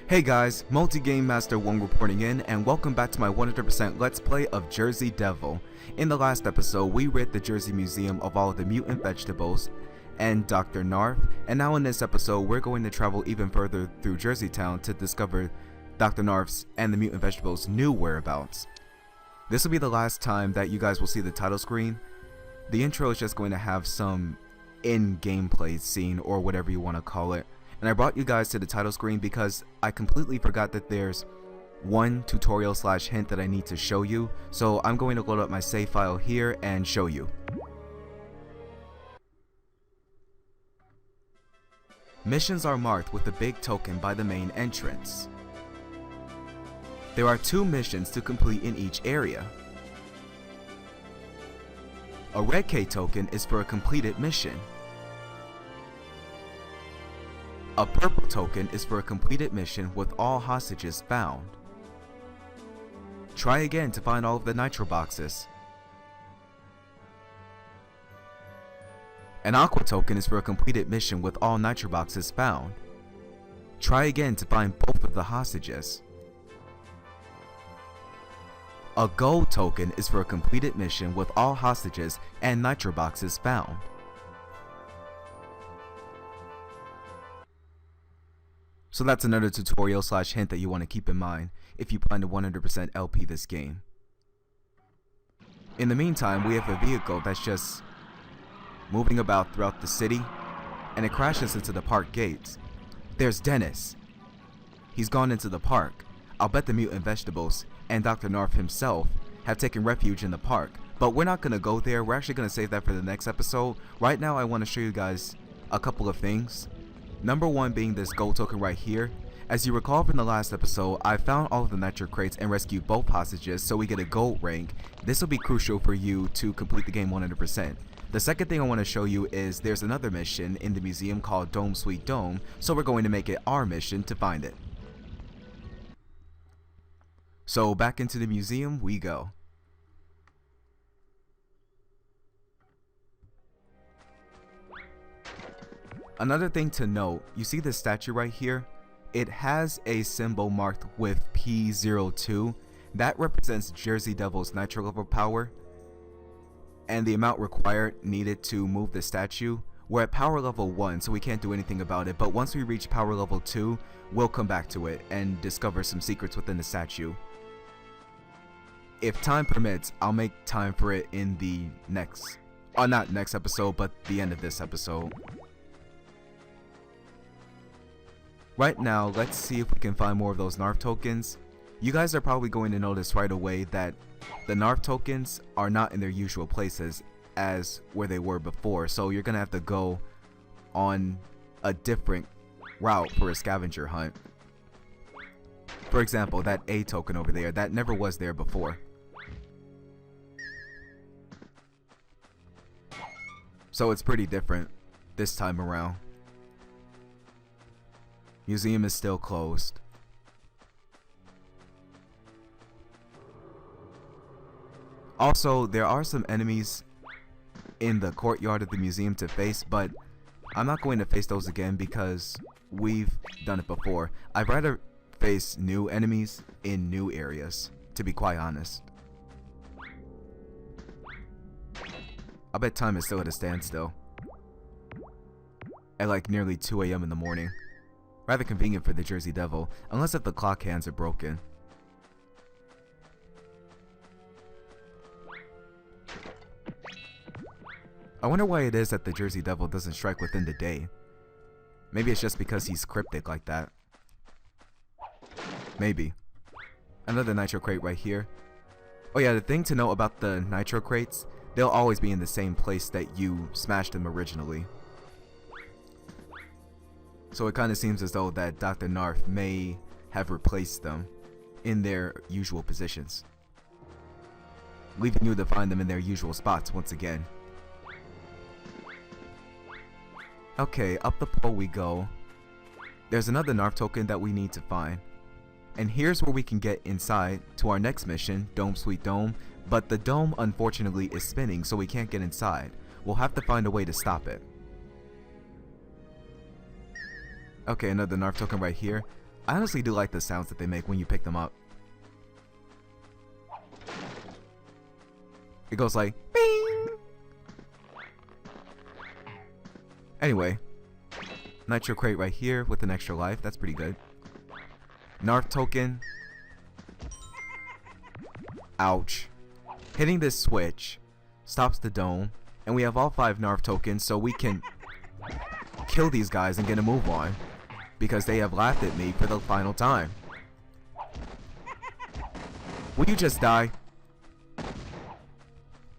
Hey guys, Multi-Game Master 1 reporting in, and welcome back to my 100% Let's Play of Jersey Devil. In the last episode, we rid the Jersey Museum of all of the mutant vegetables and Dr. Narf, and now in this episode, we're going to travel even further through Jersey Town to discover Dr. Narf's and the mutant vegetables' new whereabouts. This will be the last time that you guys will see the title screen. The intro is just going to have some in-gameplay scene, or whatever you want to call it. And I brought you guys to the title screen because I completely forgot that there's one tutorial / hint that I need to show you. So I'm going to load up my save file here and show you. Missions are marked with a big token by the main entrance. There are 2 missions to complete in each area. A red K token is for a completed mission. A purple token is for a completed mission with all hostages found. Try again to find all of the nitro boxes. An aqua token is for a completed mission with all nitro boxes found. Try again to find both of the hostages. A gold token is for a completed mission with all hostages and nitro boxes found. So that's another tutorial / hint that you want to keep in mind if you plan to 100% LP this game. In the meantime, we have a vehicle that's just moving about throughout the city, and it crashes into the park gates. There's Dennis. He's gone into the park. I'll bet the mutant vegetables and Dr. Narf himself have taken refuge in the park, but we're not going to go there. We're actually going to save that for the next episode. Right now I want to show you guys a couple of things. Number 1 being this gold token right here. As you recall from the last episode, I found all of the nitro crates and rescued both hostages, so we get a gold rank. This will be crucial for you to complete the game 100%. The second thing I want to show you is there's another mission in the museum called Dome Sweet Dome, so we're going to make it our mission to find it. So back into the museum we go. Another thing to note, you see this statue right here? It has a symbol marked with P02. That represents Jersey Devil's nitro level power and the amount required needed to move the statue. We're at power level 1, so we can't do anything about it, but once we reach power level 2, we'll come back to it and discover some secrets within the statue. If time permits, I'll make time for it in the next, not next episode, but the end of this episode. Right now, let's see if we can find more of those Narf tokens. You guys are probably going to notice right away that the Narf tokens are not in their usual places as where they were before, so you're gonna have to go on a different route for a scavenger hunt. For example, that A token over there, that never was there before. So it's pretty different this time around. Museum is still closed. Also, there are some enemies in the courtyard of the museum to face, but I'm not going to face those again because we've done it before. I'd rather face new enemies in new areas, to be quite honest. I bet time is still at a standstill. At like nearly 2 AM in the morning. Rather convenient for the Jersey Devil, unless if the clock hands are broken. I wonder why it is that the Jersey Devil doesn't strike within the day. Maybe it's just because he's cryptic like that. Maybe. Another nitro crate right here. Oh yeah, the thing to know about the nitro crates, they'll always be in the same place that you smashed them originally. So it kind of seems as though that Dr. Narf may have replaced them in their usual positions, leaving you to find them in their usual spots once again. Okay, up the pole we go. There's another Narf token that we need to find. And here's where we can get inside to our next mission, Dome Sweet Dome, but the dome unfortunately is spinning, so we can't get inside. We'll have to find a way to stop it. Okay, another Narf token right here. I honestly do like the sounds that they make when you pick them up. It goes like bing. Anyway, nitro crate right here with an extra life. That's pretty good. Narf token. Ouch. Hitting this switch stops the dome, and we have all 5 Narf tokens, so we can kill these guys and get a move on, because they have laughed at me for the final time. Will you just die?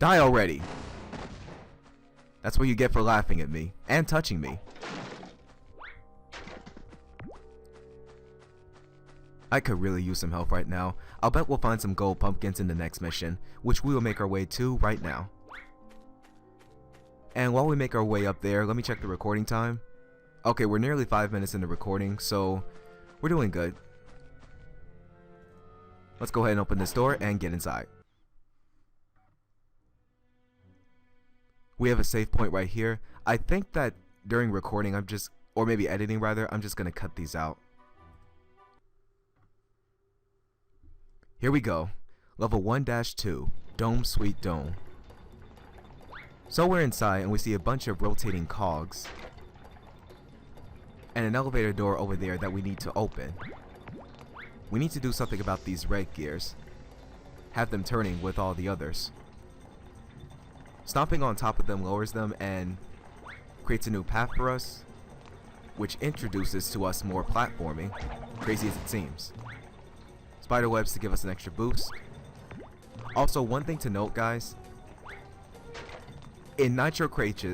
Die already. That's what you get for laughing at me and touching me. I could really use some help right now. I'll bet we'll find some gold pumpkins in the next mission, which we will make our way to right now. And while we make our way up there, let me check the recording time. Okay, we're nearly 5 minutes into recording, so we're doing good. Let's go ahead and open this door and get inside. We have a save point right here. I think that during recording, or maybe editing rather, I'm just going to cut these out. Here we go. Level 1-2, Dome Sweet Dome. So we're inside and we see a bunch of rotating cogs. And an elevator door over there that we need to open. We need to do something about these red gears. Have them turning with all the others. Stomping on top of them lowers them and creates a new path for us, which introduces to us more platforming, crazy as it seems. Spider webs to give us an extra boost. Also, one thing to note, guys, in nitro crates,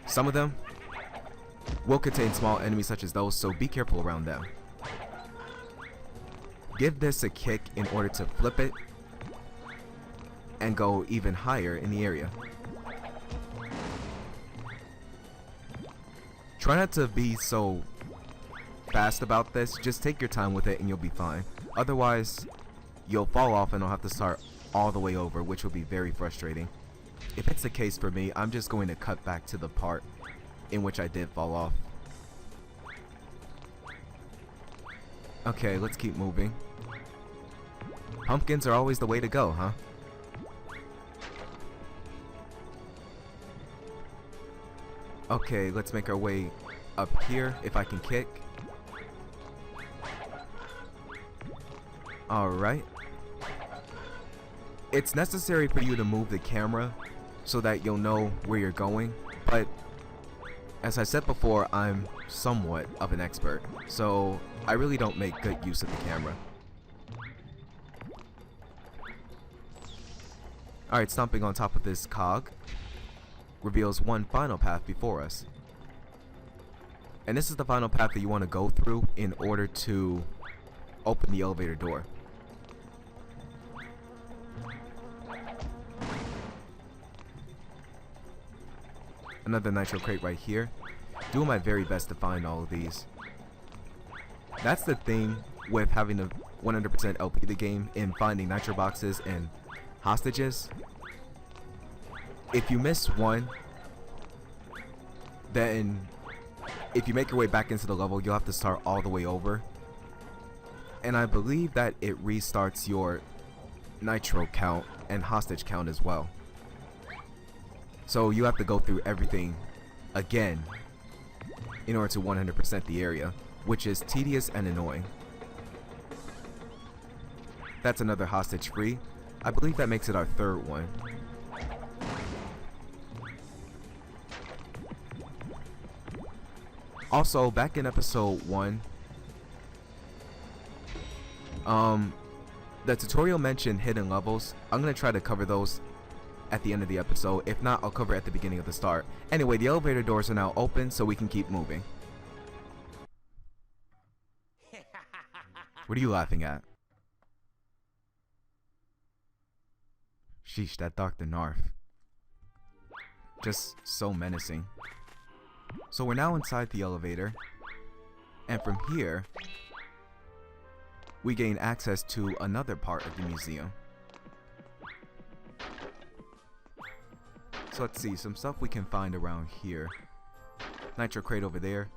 some of them will contain small enemies such as those, so be careful around them. Give this a kick in order to flip it and go even higher in the area. Try not to be so fast about this. Just take your time with it and you'll be fine. Otherwise, you'll fall off and I'll have to start all the way over, which will be very frustrating. If it's the case for me, I'm just going to cut back to the part in which I did fall off. Okay, let's keep moving. Pumpkins are always the way to go, huh? Okay, let's make our way up here, if I can kick. Alright. It's necessary for you to move the camera so that you'll know where you're going, but as I said before, I'm somewhat of an expert, so I really don't make good use of the camera. Alright, stomping on top of this cog reveals one final path before us. And this is the final path that you want to go through in order to open the elevator door. Another nitro crate right here. Doing my very best to find all of these. That's the thing with having to 100% LP the game in finding nitro boxes and hostages. If you miss one, then if you make your way back into the level, you'll have to start all the way over. And I believe that it restarts your nitro count and hostage count as well. So you have to go through everything again in order to 100% the area, which is tedious and annoying. That's another hostage free. I believe that makes it our third one. Also, back in episode 1, the tutorial mentioned hidden levels. I'm going to try to cover those at the end of the episode. If not, I'll cover it at the beginning of the start. Anyway, the elevator doors are now open, so we can keep moving. What are you laughing at? Sheesh, that Dr. Narf. Just so menacing. So we're now inside the elevator, and from here, we gain access to another part of the museum. So let's see, some stuff we can find around here. Nitro crate over there.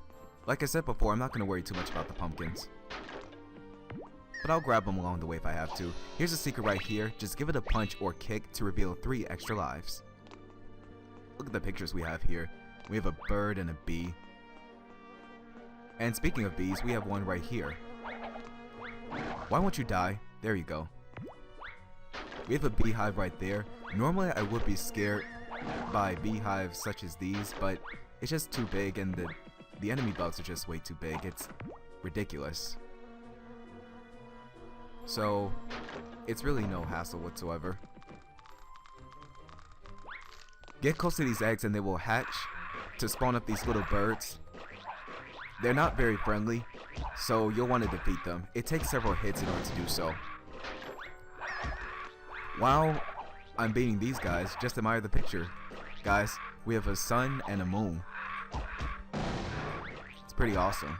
Like I said before, I'm not going to worry too much about the pumpkins. But I'll grab them along the way if I have to. Here's a secret right here. Just give it a punch or kick to reveal 3 extra lives. Look at the pictures we have here. We have a bird and a bee. And speaking of bees, we have one right here. Why won't you die? There you go. We have a beehive right there. Normally I would be scared by beehives such as these, but it's just too big and the enemy bugs are just way too big. It's ridiculous. So it's really no hassle whatsoever. Get close to these eggs and they will hatch to spawn up these little birds. They're not very friendly, so you'll want to defeat them. It takes several hits in order to do so. While I'm beating these guys, just admire the picture. Guys, we have a sun and a moon. It's pretty awesome.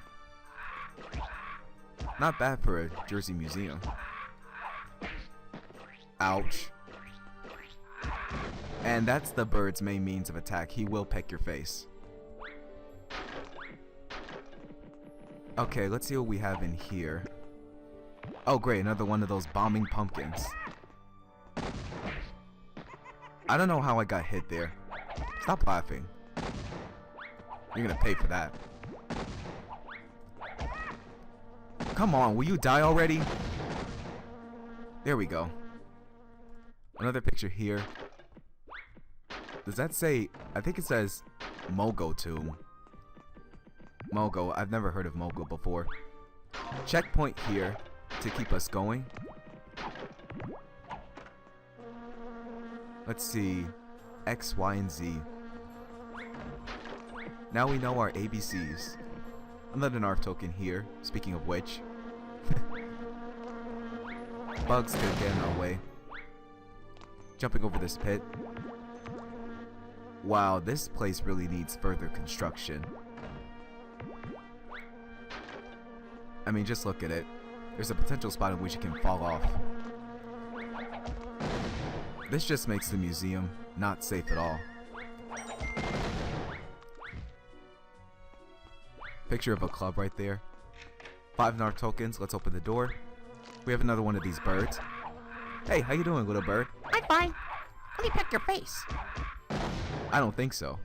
Not bad for a Jersey museum. Ouch. And that's the bird's main means of attack. He will peck your face. Okay, let's see what we have in here. Oh great, another one of those bombing pumpkins. I don't know how I got hit there. Stop laughing. You're gonna pay for that. Come on, will you die already? There we go. Another picture here. Does that say, I think it says Mogo Tomb. Mogo, I've never heard of Mogo before. Checkpoint here to keep us going. Let's see, X, Y, and Z. Now we know our ABCs. Another NARF token here, speaking of which. Bugs could get in our way. Jumping over this pit. Wow, this place really needs further construction. I mean, just look at it. There's a potential spot in which it can fall off. This just makes the museum not safe at all. Picture of a club right there. 5 NARF tokens. Let's open the door. We have another one of these birds. Hey, how you doing, little bird? I'm fine. Let me peck your face. I don't think so.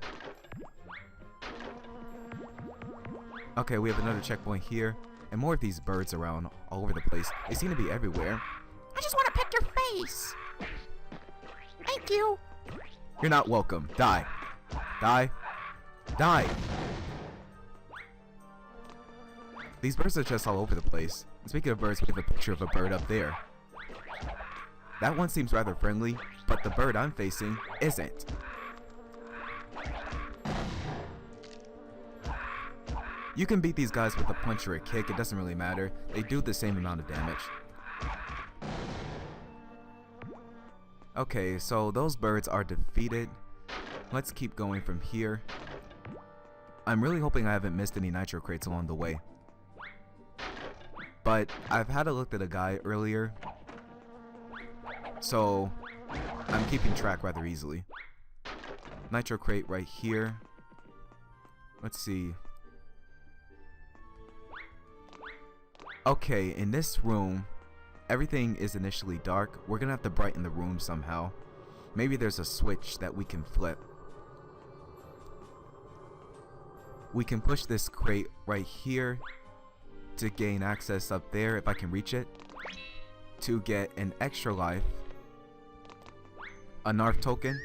Okay, we have another checkpoint here. And more of these birds around all over the place. They seem to be everywhere. I just want to peck your face. Thank you. You're not welcome. Die. Die. Die. These birds are just all over the place. And speaking of birds, we have a picture of a bird up there. That one seems rather friendly, but the bird I'm facing isn't. You can beat these guys with a punch or a kick, it doesn't really matter. They do the same amount of damage. Okay, so those birds are defeated. Let's keep going from here. I'm really hoping I haven't missed any nitro crates along the way. But I've had a look at a guy earlier, so I'm keeping track rather easily. Nitro crate right here. Let's see. Okay, in this room, everything is initially dark. We're gonna have to brighten the room somehow. Maybe there's a switch that we can flip. We can push this crate right here to gain access up there, if I can reach it, to get an extra life, a NARF token,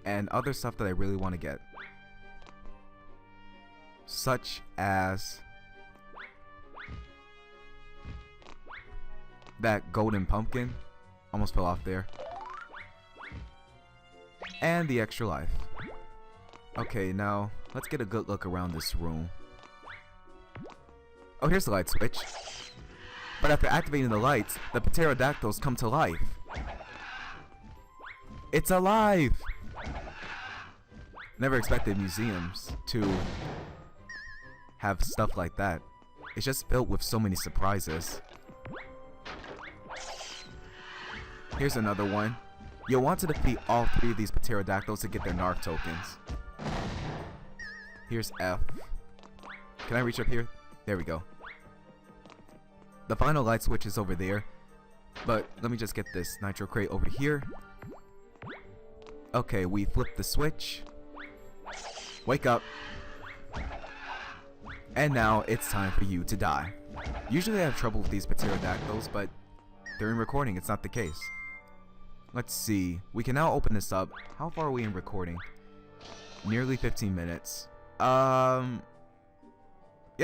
and other stuff that I really want to get, such as that golden pumpkin, almost fell off there, and the extra life. Okay, now let's get a good look around this room. Oh, here's the light switch. But after activating the lights, the pterodactyls come to life. It's alive! Never expected museums to have stuff like that. It's just filled with so many surprises. Here's another one. You'll want to defeat all 3 of these pterodactyls to get their NARF tokens. Here's F. Can I reach up here? There we go. The final light switch is over there. But let me just get this nitro crate over here. Okay, we flip the switch. Wake up. And now it's time for you to die. Usually I have trouble with these pterodactyls, but during recording it's not the case. Let's see. We can now open this up. How far are we in recording? Nearly 15 minutes. Yeah,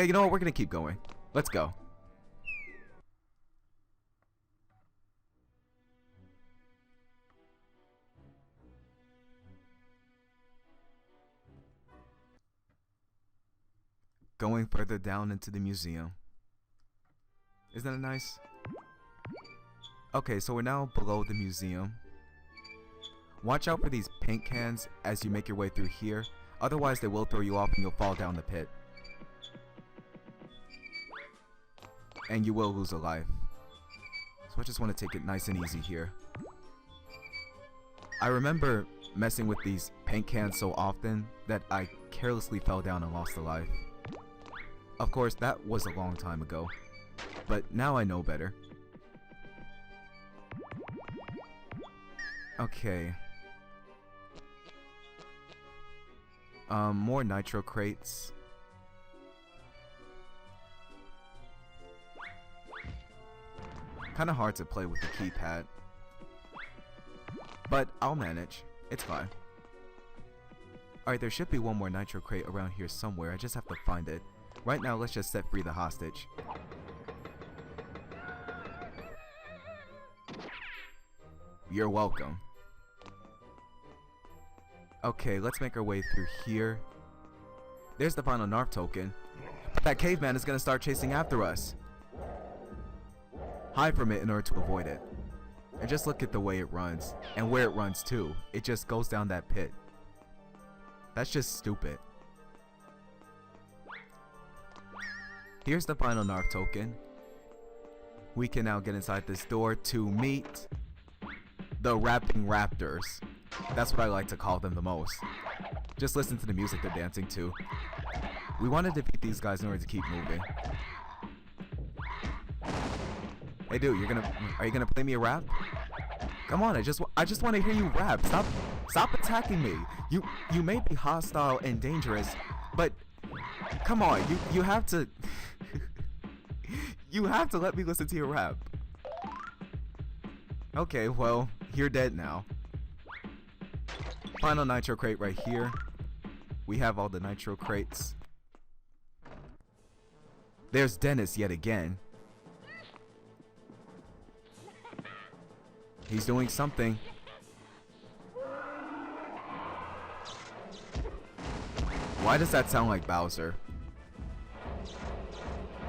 you know what? We're gonna keep going. Let's go. Going further down into the museum. Isn't that nice? Okay, so we're now below the museum. Watch out for these paint cans as you make your way through here. Otherwise they will throw you off and you'll fall down the pit. And you will lose a life. So I just want to take it nice and easy here. I remember messing with these paint cans so often that I carelessly fell down and lost a life. Of course, that was a long time ago, but now I know better. Okay. More nitro crates. Kinda hard to play with the keypad, but I'll manage. It's fine. Alright, there should be one more nitro crate around here somewhere. I just have to find it. Right now, let's just set free the hostage. You're welcome. Okay, let's make our way through here. There's the final NARF token. But that caveman is gonna start chasing after us. Hide from it in order to avoid it. And just look at the way it runs. And where it runs to. It just goes down that pit. That's just stupid. Here's the final NARF token. We can now get inside this door to meet the rapping raptors. That's what I like to call them the most. Just listen to the music they're dancing to. We want to defeat these guys in order to keep moving. Hey dude, are you gonna play me a rap? Come on, I just want to hear you rap. Stop attacking me. You may be hostile and dangerous, but come on, you have to you have to let me listen to your rap. Okay, well, you're dead now. Final nitro crate right here. We have all the nitro crates. There's Dennis yet again. He's doing something. Why does that sound like Bowser?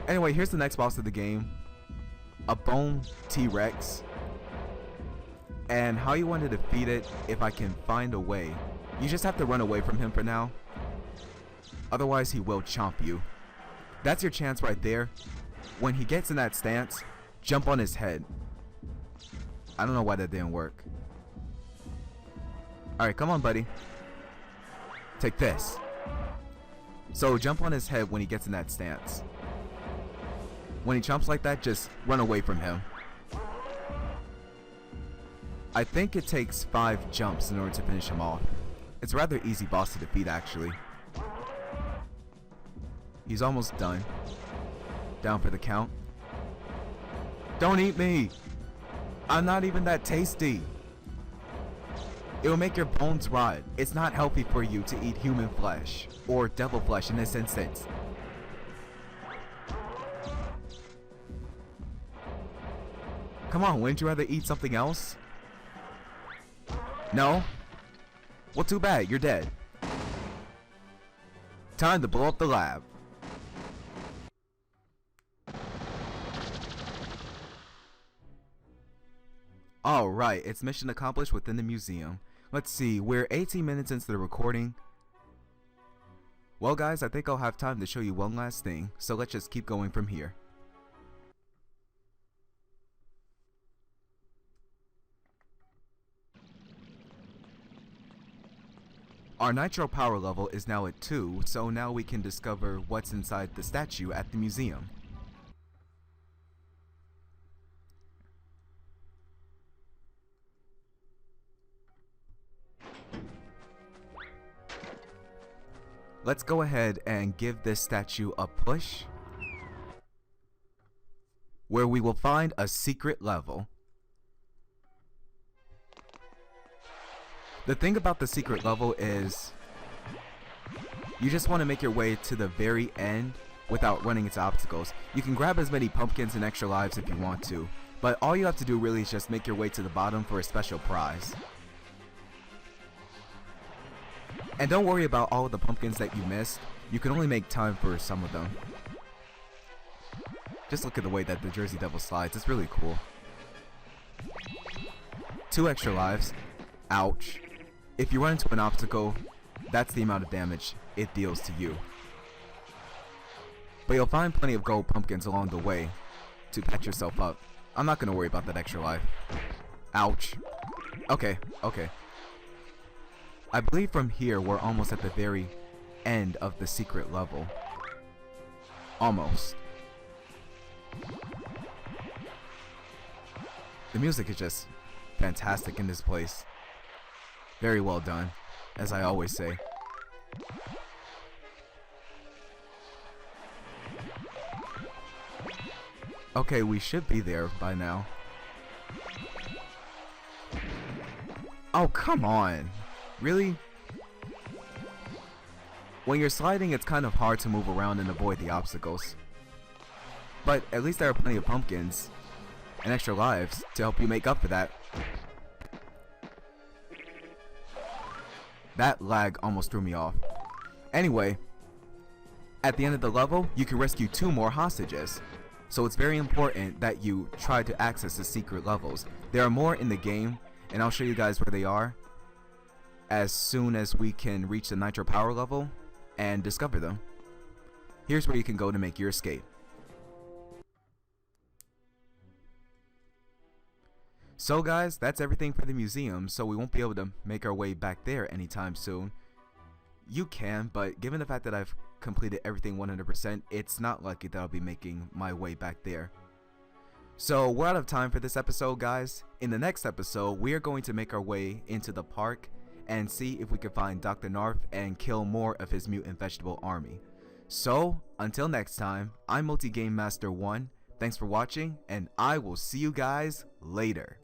Anyway, here's the next boss of the game. A bone T-Rex. And how you want to defeat it, if I can find a way. You just have to run away from him for now. Otherwise, he will chomp you. That's your chance right there. When he gets in that stance, jump on his head. I don't know why that didn't work. Alright, come on, buddy. Take this. So, jump on his head when he gets in that stance. When he chomps like that, just run away from him. I think it takes 5 jumps in order to finish him off. It's a rather easy boss to defeat, actually. He's almost done. Down for the count. Don't eat me! I'm not even that tasty! It will make your bones rot. It's not healthy for you to eat human flesh. Or devil flesh in this instance. Come on, wouldn't you rather eat something else? No? Well, too bad, you're dead. Time to blow up the lab. Alright, it's mission accomplished within the museum. Let's see, we're 18 minutes into the recording. Well guys, I think I'll have time to show you one last thing, so let's just keep going from here. Our nitro power level is now at 2, so now we can discover what's inside the statue at the museum. Let's go ahead and give this statue a push, where we will find a secret level. The thing about the secret level is you just want to make your way to the very end without running into obstacles. You can grab as many pumpkins and extra lives if you want to, but all you have to do really is just make your way to the bottom for a special prize. And don't worry about all of the pumpkins that you missed. You can only make time for some of them. Just look at the way that the Jersey Devil slides. It's really cool. 2 extra lives. Ouch. If you run into an obstacle, that's the amount of damage it deals to you. But you'll find plenty of gold pumpkins along the way to patch yourself up. I'm not going to worry about that extra life. Ouch. Okay. I believe from here we're almost at the very end of the secret level. Almost. The music is just fantastic in this place. Very well done, as I always say. Okay, we should be there by now. Oh, come on. Really? When you're sliding, it's kind of hard to move around and avoid the obstacles. But at least there are plenty of pumpkins and extra lives to help you make up for that. That lag almost threw me off. Anyway, at the end of the level, you can rescue 2 more hostages. So it's very important that you try to access the secret levels. There are more in the game, and I'll show you guys where they are as soon as we can reach the nitro power level and discover them. Here's where you can go to make your escape. So guys, that's everything for the museum, so we won't be able to make our way back there anytime soon. You can, but given the fact that I've completed everything 100%, it's not likely that I'll be making my way back there. So we're out of time for this episode, guys. In the next episode, we are going to make our way into the park and see if we can find Dr. Narf and kill more of his mutant vegetable army. So, until next time, I'm Multi Game Master 1. Thanks for watching, and I will see you guys later.